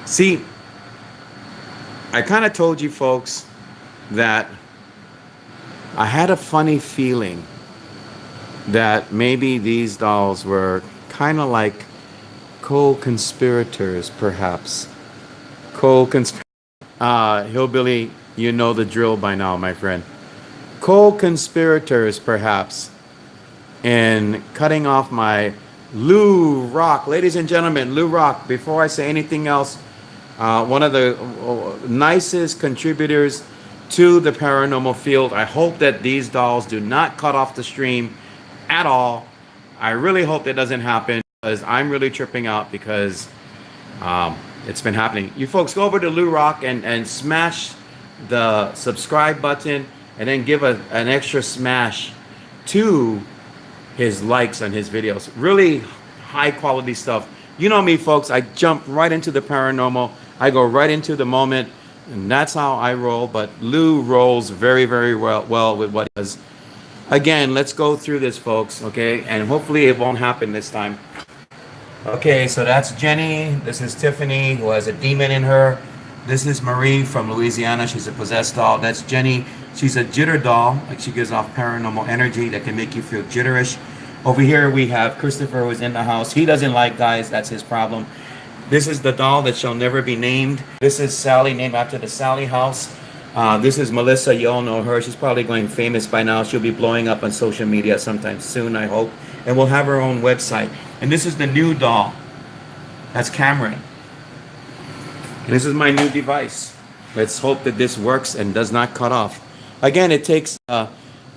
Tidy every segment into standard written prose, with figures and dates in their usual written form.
See, I kind of told you folks that I had a funny feeling that maybe these dolls were kind of like co-conspirators, perhaps. Co-conspirators. Hillbilly, you know the drill by now, my friend. Co-conspirators, perhaps, in cutting off my Lou Rock. Ladies and gentlemen, Lou Rock, before I say anything else, one of the nicest contributors to the paranormal field. I hope that these dolls do not cut off the stream at all. I really hope that doesn't happen because I'm really tripping out because it's been happening. You folks go over to Lou Rock and smash the subscribe button and then give an extra smash to his likes on his videos. Really high quality stuff. You know me, folks. I jump right into the paranormal. I go right into the moment, and that's how I roll. But Lou rolls very, very well with what he does. Again, let's go through this, folks, okay? And hopefully it won't happen this time. Okay, so that's Jenny. This is Tiffany, who has a demon in her. This is Marie from Louisiana. She's a possessed doll. That's Jenny. She's a jitter doll. Like, she gives off paranormal energy that can make you feel jitterish. Over here we have Christopher, who's in the house. He doesn't like guys. That's his problem. This is the doll that shall never be named. This is Sally, named after the Sally house. This is Melissa. You all know her. She's probably going famous by now. She'll be blowing up on social media sometime soon, I hope. And we'll have her own website. And this is the new doll. That's Cameron. And this is my new device. Let's hope that this works and does not cut off. Again, it takes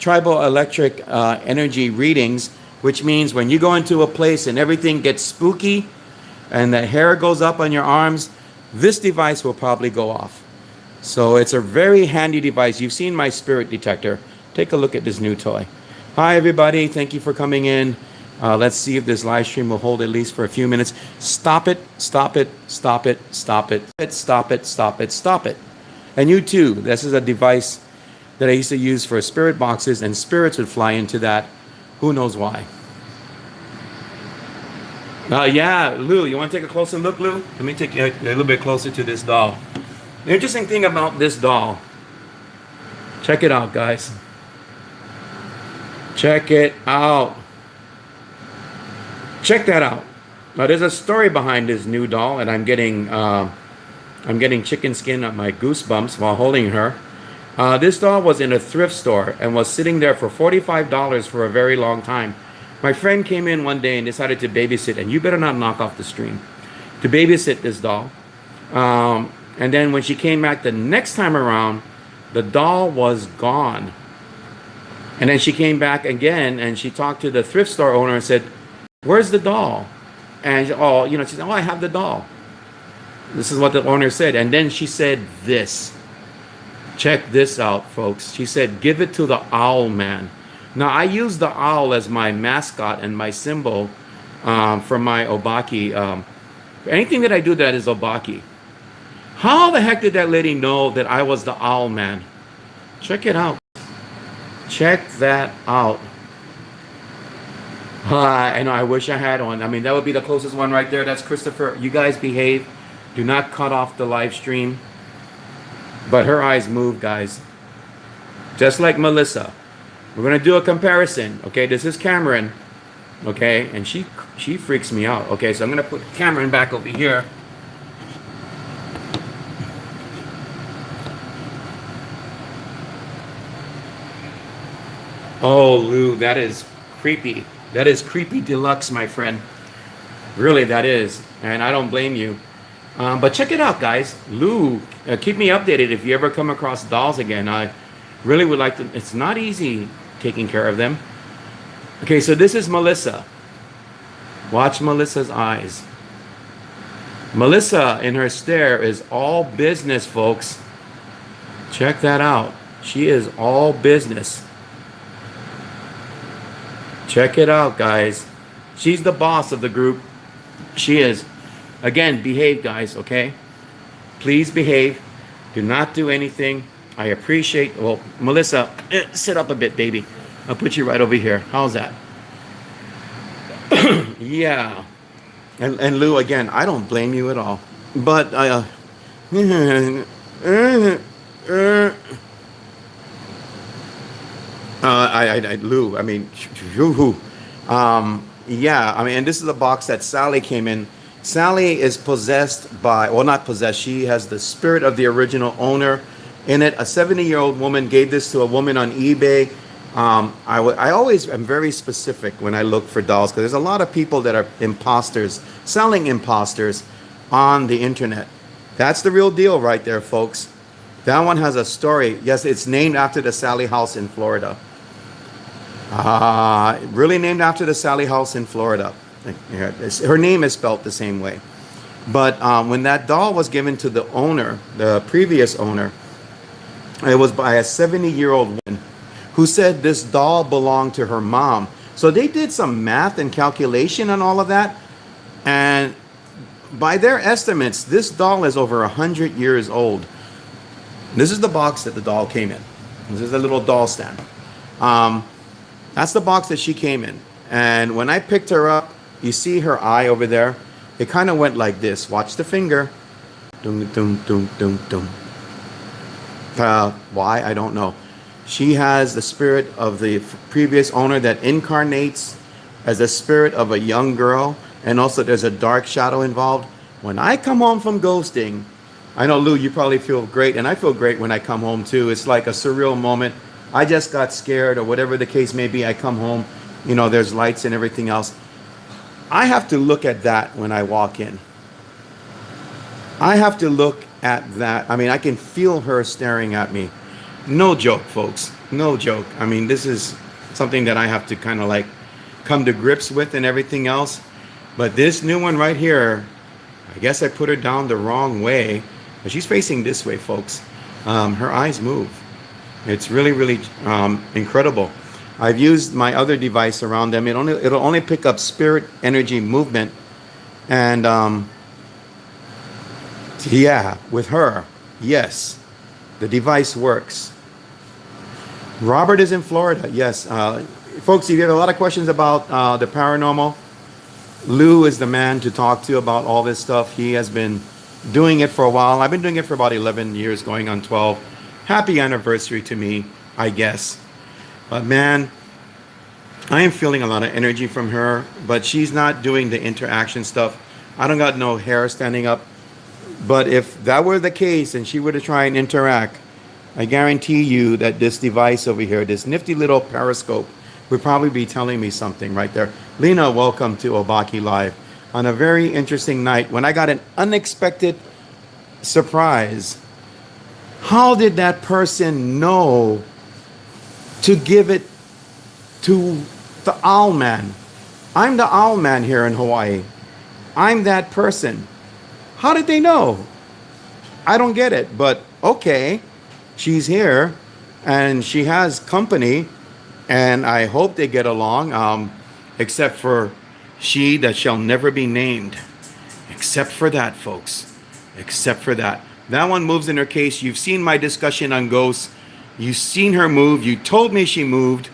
tribal electric energy readings, which means when you go into a place and everything gets spooky and the hair goes up on your arms, this device will probably go off. So it's a very handy device. You've seen my spirit detector. Take a look at this new toy. Hi, everybody. Thank you for coming in. Let's see if this live stream will hold at least for a few minutes. Stop it, stop it, stop it, stop it, stop it, stop it, stop it. And you too. This is a device that I used to use for spirit boxes, and spirits would fly into that. Who knows why? Yeah, Lou, you want to take a closer look, Lou? Let me take you a little bit closer to this doll. The interesting thing about this doll, check it out, guys. Check it out. Check that out. Now, there's a story behind this new doll, and I'm getting chicken skin on my goosebumps while holding her. This doll was in a thrift store and was sitting there for $45 for a very long time. My friend came in one day and decided to babysit, and you better not knock off the stream, to babysit this doll. And then when she came back the next time around, the doll was gone. And then she came back again and she talked to the thrift store owner and said, "Where's the doll?" And she said, "Oh, I have the doll." This is what the owner said. And then she said this. Check this out, folks. She said, "Give it to the owl man." Now, I use the owl as my mascot and my symbol for my Obaki. Anything that I do that is Obaki. How the heck did that lady know that I was the owl man? Check it out. Check that out. I know, I wish I had one. I mean, that would be the closest one right there. That's Christopher. You guys behave. Do not cut off the live stream. But her eyes move, guys. Just like Melissa. We're going to do a comparison. Okay, this is Cameron. Okay, and she freaks me out. Okay, so I'm going to put Cameron back over here. Oh, Lou, that is creepy. That is creepy deluxe, my friend. Really, that is. And I don't blame you. But check it out, guys. Lou, keep me updated if you ever come across dolls again. I really would like to. It's not easy taking care of them. Okay, so this is Melissa. Watch Melissa's eyes. Melissa, in her stare, is all business, folks. Check that out. She is all business. Check it out, guys. She's the boss of the group. She is. Again, behave, guys, okay? Please behave. Do not do anything. I appreciate... Well, Melissa, sit up a bit, baby. I'll put you right over here. How's that? Yeah. And Lou, again, I don't blame you at all. But Lou, I mean, yeah, I mean, and this is a box that Sally came in. Sally is possessed by, well, not possessed, she has the spirit of the original owner in it. A 70-year-old woman gave this to a woman on eBay. I always am very specific when I look for dolls because there's a lot of people that are imposters, selling imposters on the internet. That's the real deal right there, folks. That one has a story. Yes, it's named after the Sally House in Florida. Really named after the Sally House in Florida. Her name is spelled the same way. But when that doll was given to the owner, the previous owner, it was by a 70-year-old woman who said this doll belonged to her mom. So they did some math and calculation on all of that. And by their estimates, this doll is over 100 years old. This is the box that the doll came in. This is a little doll stand. That's the box that she came in. And when I picked her up, you see her eye over there? It kind of went like this. Watch the finger. Dum, dum, dum, dum, dum. Why? I don't know. She has the spirit of the previous owner that incarnates as a spirit of a young girl. And also there's a dark shadow involved. When I come home from ghosting, I know, Lou, you probably feel great. And I feel great when I come home too. It's like a surreal moment. I just got scared or whatever the case may be. I come home, you know, there's lights and everything else. I have to look at that when I walk in. I have to look at that. I mean, I can feel her staring at me. No joke, folks. No joke. I mean, this is something that I have to kind of like come to grips with and everything else. But this new one right here, I guess I put her down the wrong way. But she's facing this way, folks. Her eyes move. It's really, really incredible. I've used my other device around them. It'll only pick up spirit energy movement. And yeah, with her, yes, the device works. Robert is in Florida. Yes. Folks, if you have a lot of questions about the paranormal, Lou is the man to talk to about all this stuff. He has been doing it for a while. I've been doing it for about 11 years, going on 12. Happy anniversary to me, I guess. But man, I am feeling a lot of energy from her, but she's not doing the interaction stuff. I don't got no hair standing up. But if that were the case and she were to try and interact, I guarantee you that this device over here, this nifty little periscope, would probably be telling me something right there. Lena, welcome to Obaki Live. On a very interesting night when I got an unexpected surprise. How did that person know to give it to the owl man? I'm the owl man here in Hawaii. I'm that person. How did they know? I don't get it, but okay. She's here and she has company and I hope they get along, except for she that shall never be named. Except for that, folks. Except for that. That one moves in her case. You've seen my discussion on ghosts. You've seen her move. You told me she moved.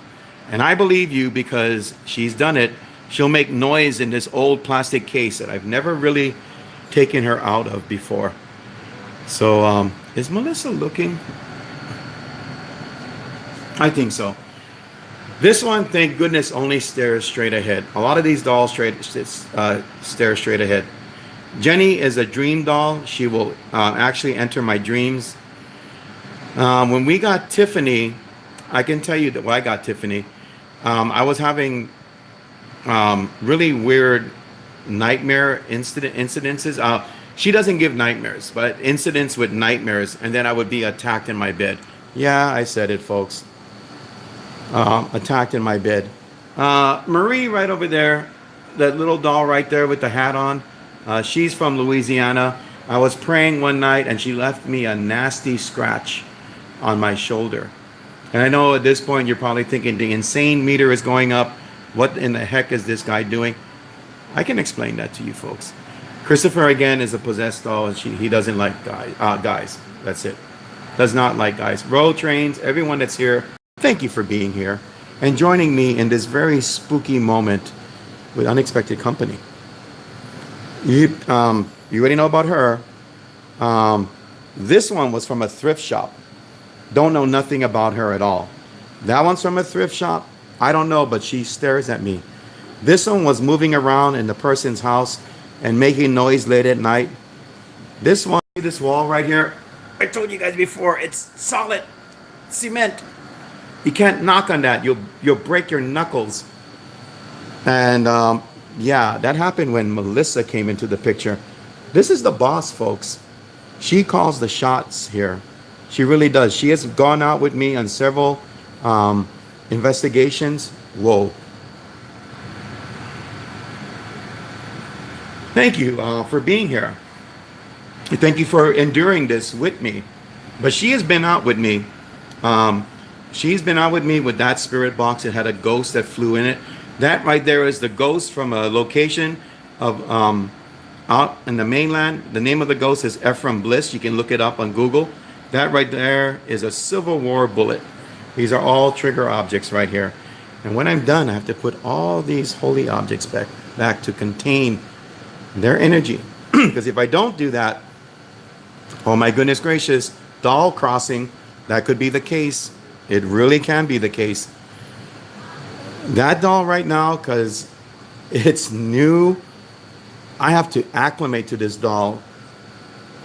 And I believe you because she's done it. She'll make noise in this old plastic case that I've never really taken her out of before. So, is Melissa looking? I think so. This one, thank goodness, only stares straight ahead. A lot of these dolls stare straight ahead. Jenny is a dream doll. She will actually enter my dreams. When we got Tiffany, I can tell you that when I got Tiffany, I was having really weird nightmare incidences. She doesn't give nightmares, but incidents with nightmares, and then I would be attacked in my bed. Yeah, I said it, folks. Attacked in my bed. Marie, right over there, that little doll right there with the hat on. She's from Louisiana. I was praying one night and she left me a nasty scratch on my shoulder. And I know at this point you're probably thinking the insane meter is going up. What in the heck is this guy doing? I can explain that to you folks. Christopher again is a possessed doll and he doesn't like guys. That's it. Does not like guys. Road trains, everyone that's here, thank you for being here and joining me in this very spooky moment with unexpected company. You already know about her. Um, this one was from a thrift shop. Don't know nothing about her at all. That one's from a thrift shop. I don't know, but she stares at me. This one was moving around in the person's house and making noise late at night. This one, this wall right here, I told you guys before, it's solid cement. You can't knock on that. You'll break your knuckles. And yeah, that happened when Melissa came into the picture. This is the boss, folks. She calls the shots here. She really does. She has gone out with me on several investigations. Whoa. Thank you for being here. Thank you for enduring this with me. But she has been out with me. Um, she's been out with me with that spirit box. It had a ghost that flew in it. That right there is the ghost from a location of out in the mainland. The name of the ghost is Ephraim Bliss. You can look it up on Google. That right there is a Civil War bullet. These are all trigger objects right here. And when I'm done, I have to put all these holy objects back to contain their energy. Because if I don't do that, oh my goodness gracious, doll crossing, that could be the case. It really can be the case. That doll right now, because it's new, I have to acclimate to this doll.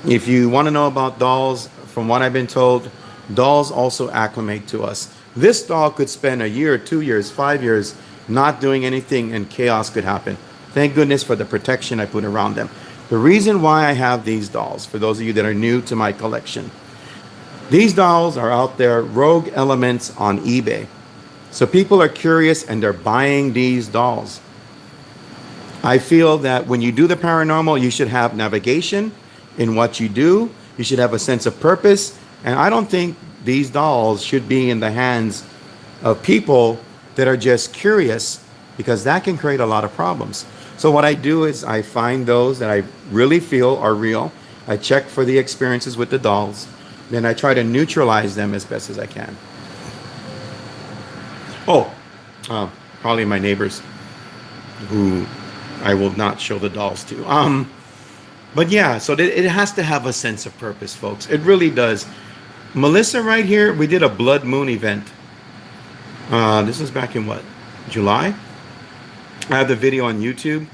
If you want to know about dolls, from what I've been told, dolls also acclimate to us. This doll could spend a year, 2 years, 5 years not doing anything and chaos could happen. Thank goodness for the protection I put around them. The reason why I have these dolls, for those of you that are new to my collection, these dolls are out there, rogue elements on eBay. So people are curious and they're buying these dolls. I feel that when you do the paranormal, you should have navigation in what you do. You should have a sense of purpose. And I don't think these dolls should be in the hands of people that are just curious, because that can create a lot of problems. So what I do is I find those that I really feel are real. I check for the experiences with the dolls. Then I try to neutralize them as best as I can. Oh, probably my neighbors, who I will not show the dolls to. But yeah, so it has to have a sense of purpose, folks. It really does. Melissa right here, we did a blood moon event. This was back in what, July? I have the video on YouTube.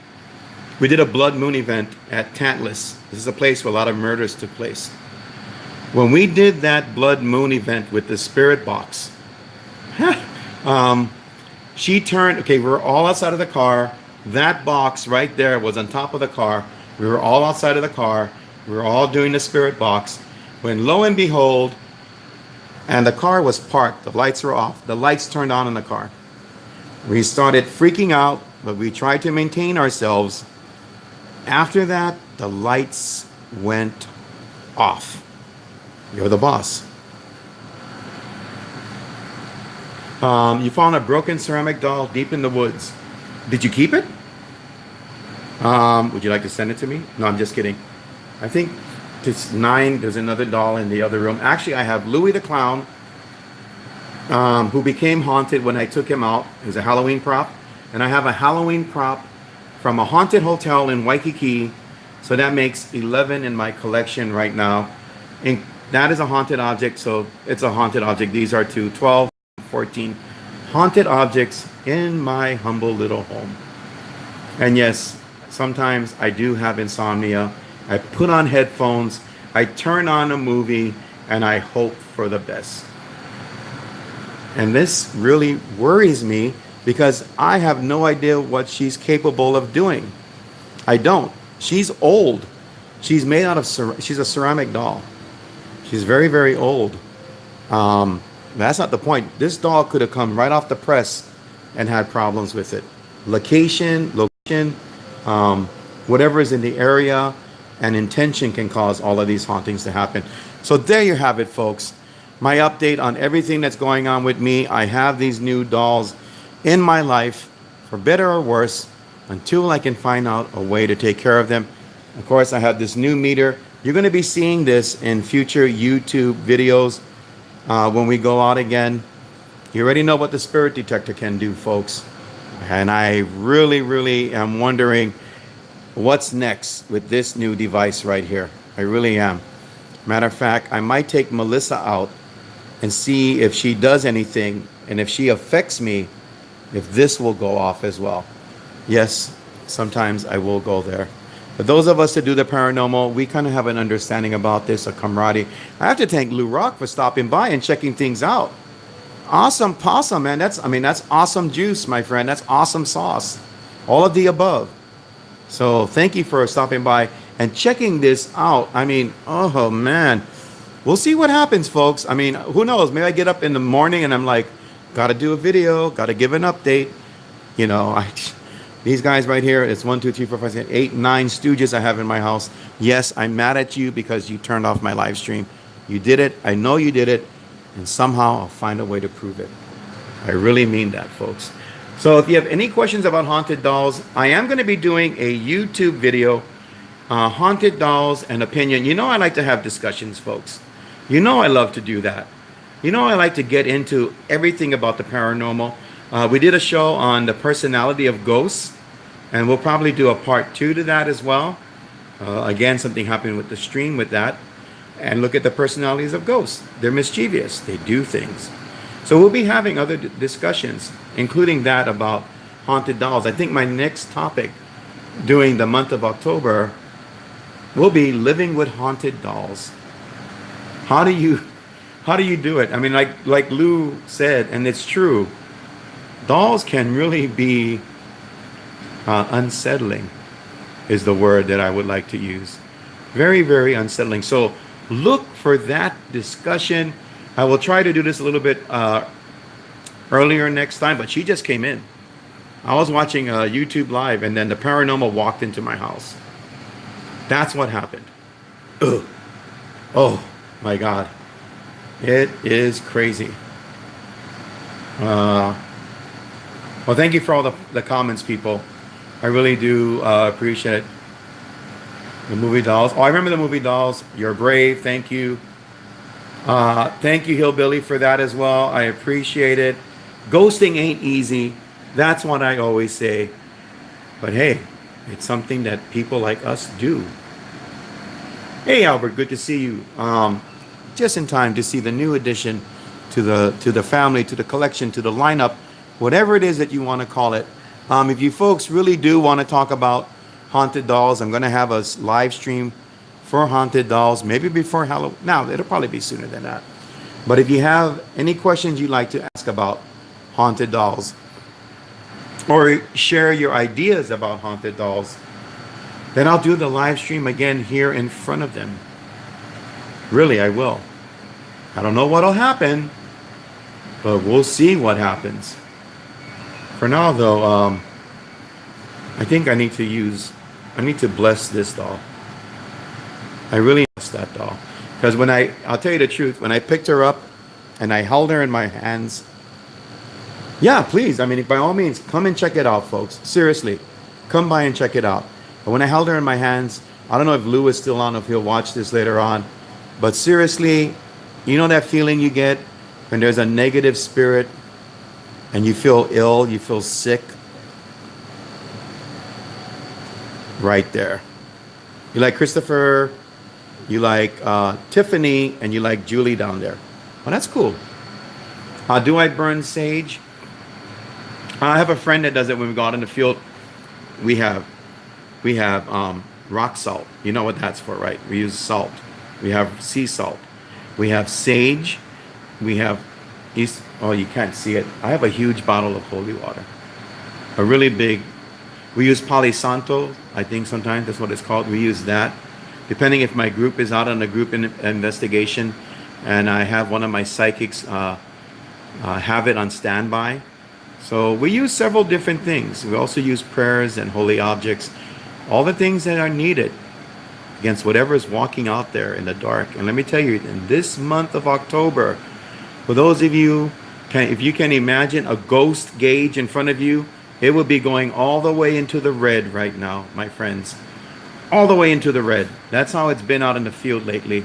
We did a blood moon event at Tantalus. This is a place where a lot of murders took place. When we did that blood moon event with the spirit box, she turned, okay, we were all outside of the car. That box right there was on top of the car. We were all outside of the car. We were all doing the spirit box. When lo and behold, and the car was parked, the lights were off. The lights turned on in the car. We started freaking out, but we tried to maintain ourselves. After that, the lights went off. You're the boss. You found a broken ceramic doll deep in the woods. Did you keep it? Would you like to send it to me? No, I'm just kidding. I think it's 9. There's another doll in the other room. Actually, I have Louis the Clown, who became haunted when I took him out. He was a Halloween prop. And I have a Halloween prop from a haunted hotel in Waikiki. So that makes 11 in my collection right now. And that is a haunted object, so it's a haunted object. These are 2, 12, 14 haunted objects in my humble little home. And yes, sometimes I do have insomnia. I put on headphones, I turn on a movie, and I hope for the best. And this really worries me because I have no idea what she's capable of doing. I don't. She's old. She's made out of she's a ceramic doll. She's very, very old. That's not the point. This doll could have come right off the press and had problems with it. Location, whatever is in the area, and intention can cause all of these hauntings to happen. So there you have it, folks. My update on everything that's going on with me. I have these new dolls in my life, for better or worse, until I can find out a way to take care of them. Of course, I have this new meter. You're going to be seeing this in future YouTube videos when we go out again. You already know what the spirit detector can do, folks. And I really, really am wondering, what's next with this new device right here. I really am. Matter of fact, I might take Melissa out and see if she does anything, and if she affects me, if this will go off as well. Yes, sometimes I will go there. But those of us that do the paranormal, we kind of have an understanding about this, a camaraderie. I have to thank Lou Rock for stopping by and checking things out. Awesome possum, man. That's awesome juice, my friend. That's awesome sauce. All of the above. So thank you for stopping by and checking this out. I mean, oh man. We'll see what happens, folks. I mean, who knows? Maybe I get up in the morning and I'm like, gotta do a video, gotta give an update. You know, these guys right here, it's 1, 2, 3, 4, 5, 6, 8, 9 stooges I have in my house. Yes, I'm mad at you because you turned off my live stream. You did it. I know you did it. And somehow I'll find a way to prove it. I really mean that, folks. So if you have any questions about haunted dolls, I am going to be doing a YouTube video, haunted dolls and opinion. You know I like to have discussions, folks. You know I love to do that. You know I like to get into everything about the paranormal. We did a show on the personality of ghosts, and we'll probably do a part 2 to that as well. Again, something happened with the stream with that. And look at the personalities of ghosts. They're mischievous. They do things. So we'll be having other discussions, including that about haunted dolls. I think my next topic during the month of October will be living with haunted dolls. How do you do it? I mean, like Lou said, and it's true, dolls can really be unsettling, is the word that I would like to use. Very, very unsettling. So look for that discussion. I will try to do this a little bit earlier next time, but she just came in. I was watching YouTube live, and then the paranormal walked into my house. That's what happened. Ugh. Oh my God. It is crazy. Well, thank you for all the comments, people. I really do appreciate it. The movie dolls. Oh, I remember the movie dolls. You're brave. Thank you. Thank you, Hillbilly, for that as well. I appreciate it. Ghosting ain't easy. That's what I always say. But hey, it's something that people like us do. Hey, Albert, good to see you. Just in time to see the new addition to the family, to the collection, to the lineup, whatever it is that you want to call it. If you folks really do want to talk about haunted dolls, I'm going to have a live stream for haunted dolls, maybe before Halloween. Now, it'll probably be sooner than that. But if you have any questions you'd like to ask about haunted dolls, or share your ideas about haunted dolls, then I'll do the live stream again here in front of them. Really, I will. I don't know what'll happen, but we'll see what happens. For now, though, I think I need to bless this doll. I really bless that doll. Because I'll tell you the truth, when I picked her up and I held her in my hands, yeah, please, I mean, by all means, come and check it out, folks. Seriously, come by and check it out. But when I held her in my hands, I don't know if Lou is still on, if he'll watch this later on, but seriously, you know that feeling you get when there's a negative spirit and you feel ill, you feel sick? Right there. You like Christopher, you like Tiffany, and you like Julie down there. Well, that's cool. Do I burn sage? I have a friend that does it when we go out in the field. We have rock salt. You know what that's for, right? We use salt. We have sea salt. We have sage. We have oh, you can't see it. I have a huge bottle of holy water. A really big. We use Palo Santo. I think sometimes that's what it's called. We use that. Depending if my group is out on a group investigation, and I have one of my psychics have it on standby. So we use several different things. We also use prayers and holy objects, all the things that are needed against whatever is walking out there in the dark. And let me tell you, in this month of October, for those of you, if you can imagine a ghost gauge in front of you, it will be going all the way into the red right now, my friends. All the way into the red. That's how it's been out in the field lately.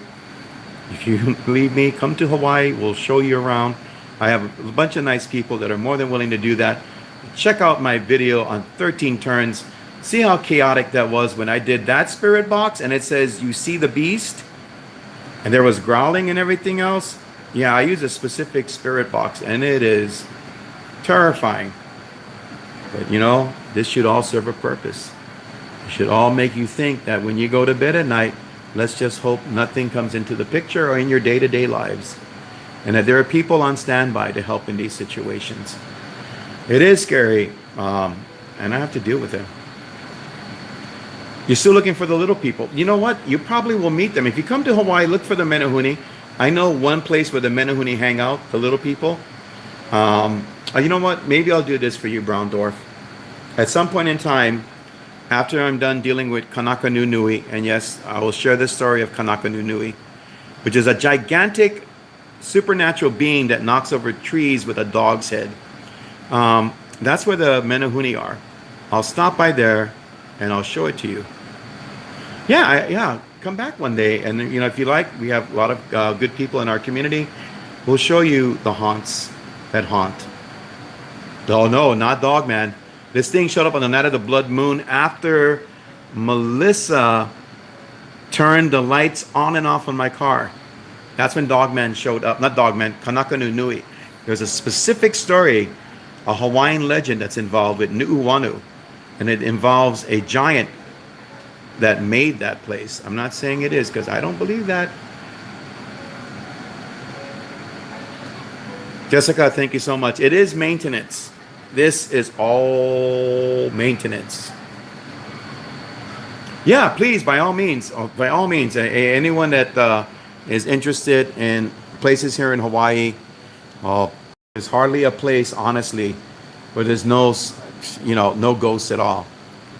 If you believe me, come to Hawaii. We'll show you around. I have a bunch of nice people that are more than willing to do that. Check out my video on 13 turns. See how chaotic that was when I did that spirit box and it says you see the beast and there was growling and everything else. Yeah, I use a specific spirit box and it is terrifying. But you know, this should all serve a purpose. It should all make you think that when you go to bed at night, let's just hope nothing comes into the picture or in your day-to-day lives. And that there are people on standby to help in these situations. It is scary, and I have to deal with it. You're still looking for the little people. You know what? You probably will meet them. If you come to Hawaii, look for the Menehune. I know one place where the Menehune hang out, the little people. You know what? Maybe I'll do this for you, Brown Dwarf. At some point in time, after I'm done dealing with Kanaka Nui, and yes, I will share the story of Kanaka Nui, which is a gigantic supernatural being that knocks over trees with a dog's head. That's where the Menehune are. I'll stop by there and I'll show it to you. Yeah, come back one day, and you know, if you like, we have a lot of good people in our community. We'll show you the haunts that haunt. Oh no, not Dogman. This thing showed up on the night of the blood moon after Melissa turned the lights on and off on my car. That's when Dogman showed up. Not Dogman, Kanaka Nui. There's a specific story, a Hawaiian legend that's involved with Nu'uanu. And it involves a giant that made that place. I'm not saying it is, because I don't believe that. Jessica, thank you so much. It is maintenance. This is all maintenance. Yeah, please, by all means, anyone that is interested in places here in Hawaii, there's hardly a place, honestly, where there's no ghosts at all.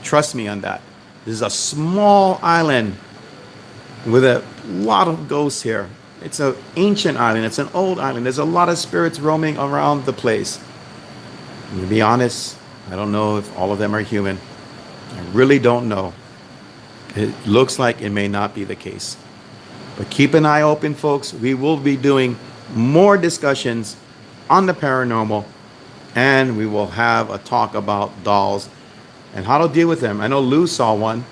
Trust me on that. This is a small island with a lot of ghosts here. It's an ancient island. It's an old island. There's a lot of spirits roaming around the place. And to be honest, I don't know if all of them are human. I really don't know. It looks like it may not be the case. But keep an eye open, folks. We will be doing more discussions on the paranormal, and we will have a talk about dolls and how to deal with them. I know Lou saw one,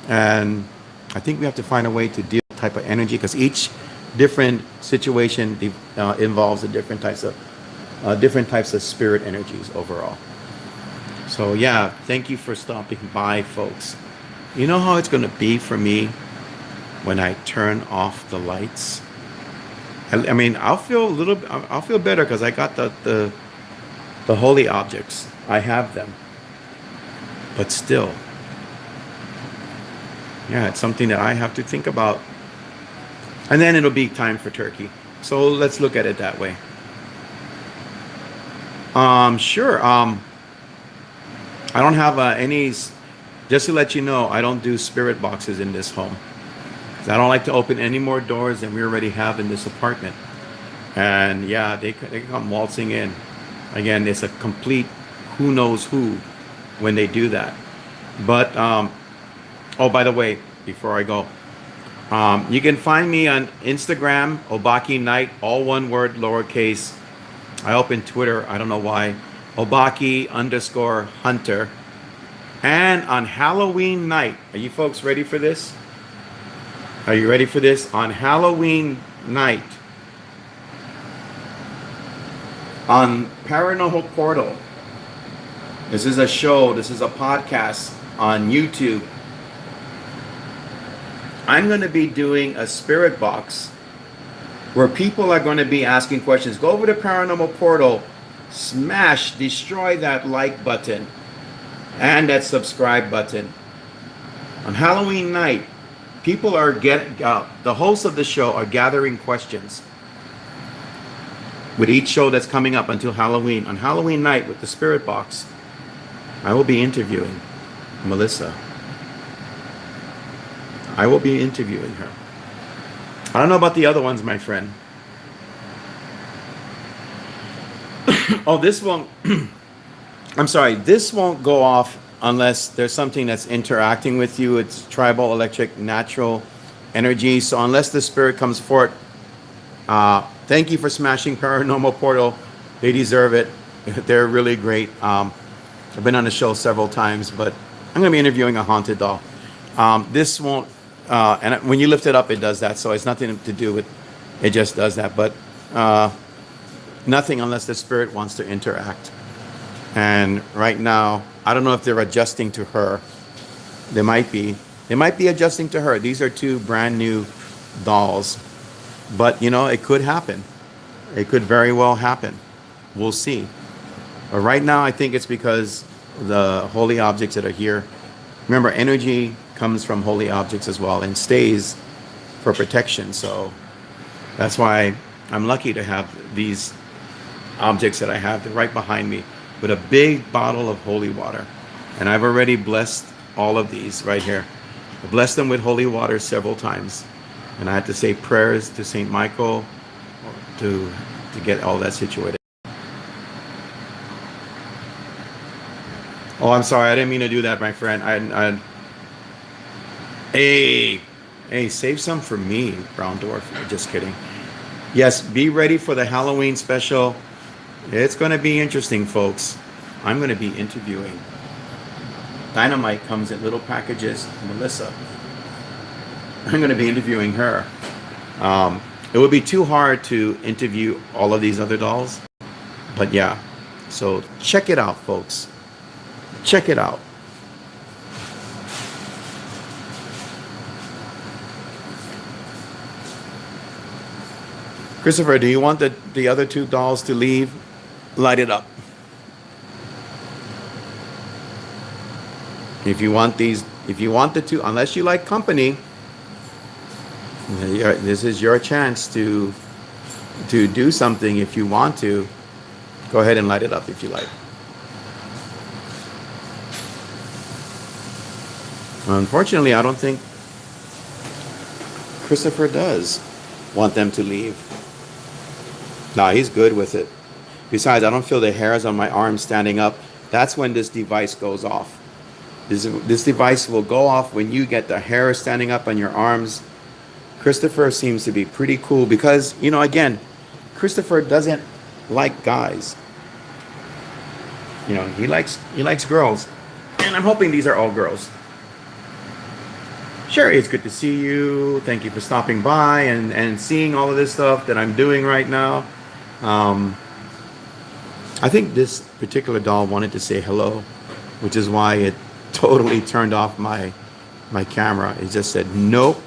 and I think we have to find a way to deal with type of energy, because each different situation involves a different types of spirit energies overall. So yeah, thank you for stopping by, folks. You know how it's going to be for me when I turn off the lights? I mean, I'll feel better because I got the holy objects. I have them. But still, yeah, it's something that I have to think about. And then it'll be time for turkey. So let's look at it that way. Sure. I don't have any, just to let you know, I don't do spirit boxes in this home. I don't like to open any more doors than we already have in this apartment. And yeah, they come waltzing in. Again, it's a complete who knows who when they do that. But, oh, by the way, before I go, you can find me on Instagram, Obaki Night, all one word, lowercase. I open Twitter, I don't know why, Obaki_Hunter. And on Halloween night, are you folks ready for this? Are you ready for this? On Halloween night, on Paranormal Portal, this is a show, this is a podcast on YouTube. I'm going to be doing a spirit box where people are going to be asking questions. Go over to Paranormal Portal, destroy that like button and that subscribe button. On Halloween night, people are the hosts of the show are gathering questions with each show that's coming up until Halloween. On Halloween night with the spirit box, I will be interviewing Melissa. I will be interviewing her. I don't know about the other ones, my friend. Oh, this won't, I'm sorry, this won't go off unless there's something that's interacting with you. It's tribal, electric, natural energy. So unless the spirit comes forth, thank you for smashing Paranormal Portal. They deserve it. They're really great. I've been on the show several times, but I'm going to be interviewing a haunted doll. This won't, and when you lift it up, it does that. So it's nothing to do with, it just does that. But nothing unless the spirit wants to interact. And right now, I don't know if they're adjusting to her. They might be. They might be adjusting to her. These are two brand new dolls. But, you know, it could happen. It could very well happen. We'll see. But right now, I think it's because the holy objects that are here. Remember, energy comes from holy objects as well and stays for protection. So that's why I'm lucky to have these objects that I have. They're right behind me with a big bottle of holy water. And I've already blessed all of these right here. I blessed them with holy water several times. And I had to say prayers to St. Michael to get all that situated. Oh, I'm sorry. I didn't mean to do that, my friend. Hey, save some for me, Brown Dwarf. Just kidding. Yes, be ready for the Halloween special. It's going to be interesting, folks. I'm going to be interviewing. Dynamite comes in little packages. Melissa. I'm going to be interviewing her. It would be too hard to interview all of these other dolls. But yeah, so check it out, folks. Check it out. Christopher, do you want the other two dolls to leave? Light it up. If you want the two, unless you like company, this is your chance to do something. If you want to, go ahead and light it up if you like. Unfortunately, I don't think Christopher does want them to leave. No, he's good with it. Besides, I don't feel the hairs on my arm standing up. That's when this device goes off. This device will go off when you get the hair standing up on your arms. Christopher seems to be pretty cool because, you know, again, Christopher doesn't like guys. You know, he likes girls. And I'm hoping these are all girls. Sherry, it's good to see you. Thank you for stopping by and seeing all of this stuff that I'm doing right now. I think this particular doll wanted to say hello, which is why it totally turned off my camera. It just said, nope,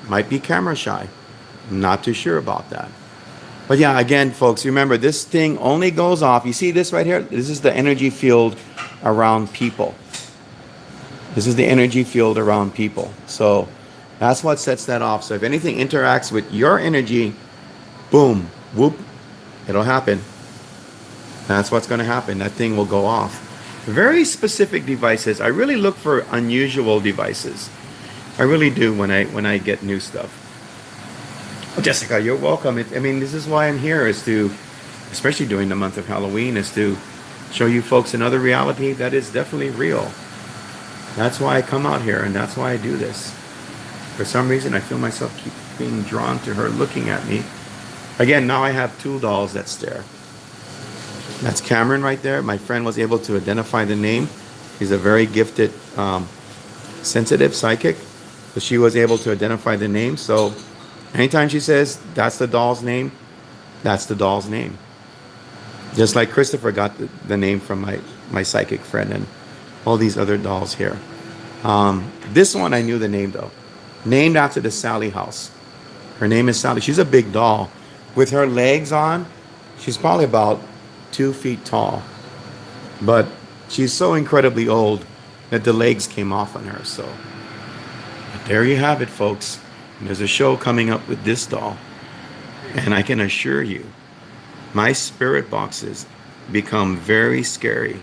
might be camera shy. I'm not too sure about that. But yeah, again, folks, remember, this thing only goes off. You see this right here? This is the energy field around people. This is the energy field around people. So that's what sets that off. So if anything interacts with your energy, boom, whoop, it'll happen. That's what's going to happen. That thing will go off. Very specific devices. I really look for unusual devices. I really do when I get new stuff. Oh, Jessica, you're welcome. I mean, this is why I'm here, is to, especially during the month of Halloween, is to show you folks another reality that is definitely real. That's why I come out here, and that's why I do this. For some reason, I feel myself keep being drawn to her, looking at me. Again, now I have two dolls that stare. That's Cameron right there. My friend was able to identify the name. He's a very gifted, sensitive psychic. So she was able to identify the name. So anytime she says, that's the doll's name, that's the doll's name. Just like Christopher got the name from my psychic friend and all these other dolls here. This one I knew the name though. Named after the Sally house. Her name is Sally. She's a big doll. With her legs on, she's probably about 2 feet tall. But she's so incredibly old that the legs came off on her. So but there you have it, folks. There's a show coming up with this doll. And I can assure you, my spirit boxes become very scary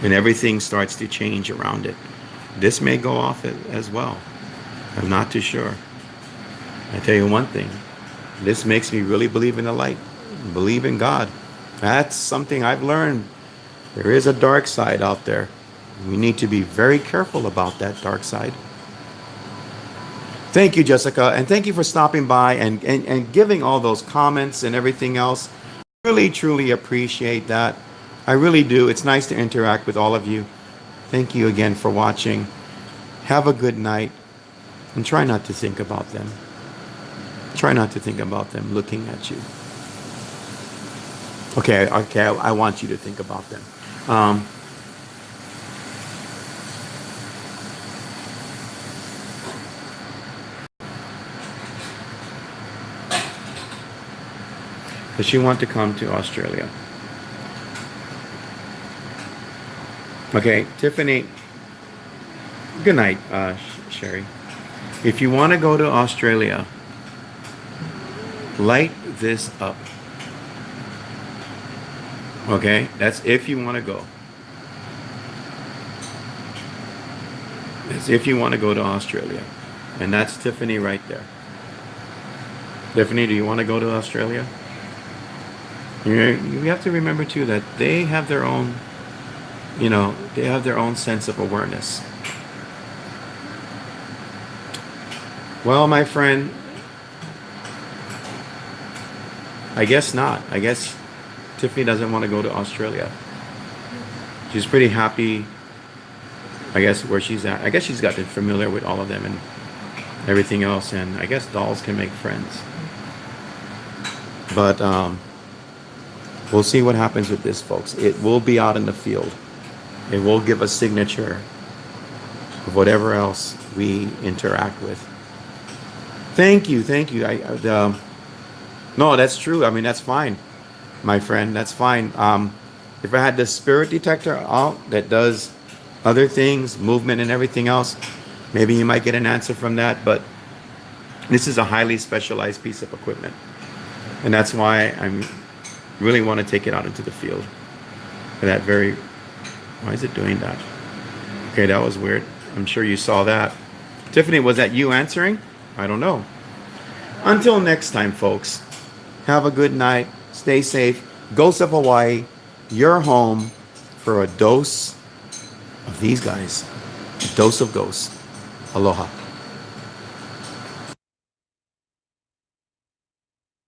and everything starts to change around it. This may go off as well. I'm not too sure. I tell you one thing, this makes me really believe in the light, believe in God. That's something I've learned. There is a dark side out there. We need to be very careful about that dark side. Thank you, Jessica, and thank you for stopping by and giving all those comments and everything else. Really, truly appreciate that. I really do. It's nice to interact with all of you. Thank you again for watching. Have a good night. And try not to think about them. Try not to think about them looking at you. Okay, I want you to think about them. Does she want to come to Australia? Okay, Tiffany. Good night, Sherry. If you want to go to Australia, light this up. Okay, that's if you want to go. That's if you want to go to Australia. And that's Tiffany right there. Tiffany, do you want to go to Australia? You have to remember too that they have their own, they have their own sense of awareness. Well, my friend, I guess not. I guess Tiffany doesn't want to go to Australia. She's pretty happy, I guess, where she's at. I guess she's gotten familiar with all of them and everything else, and I guess dolls can make friends. But we'll see what happens with this, folks. It will be out in the field. It will give a signature of whatever else we interact with. Thank you. No, that's true. I mean, that's fine, my friend. That's fine. If I had the spirit detector out that does other things, movement and everything else, maybe you might get an answer from that. But this is a highly specialized piece of equipment. And that's why I really want to take it out into the field. Why is it doing that? Okay, that was weird. I'm sure you saw that. Tiffany, was that you answering? I don't know. Until next time, folks, have a good night. Stay safe. Ghosts of Hawaii, your home for a dose of these guys. A dose of ghosts. Aloha.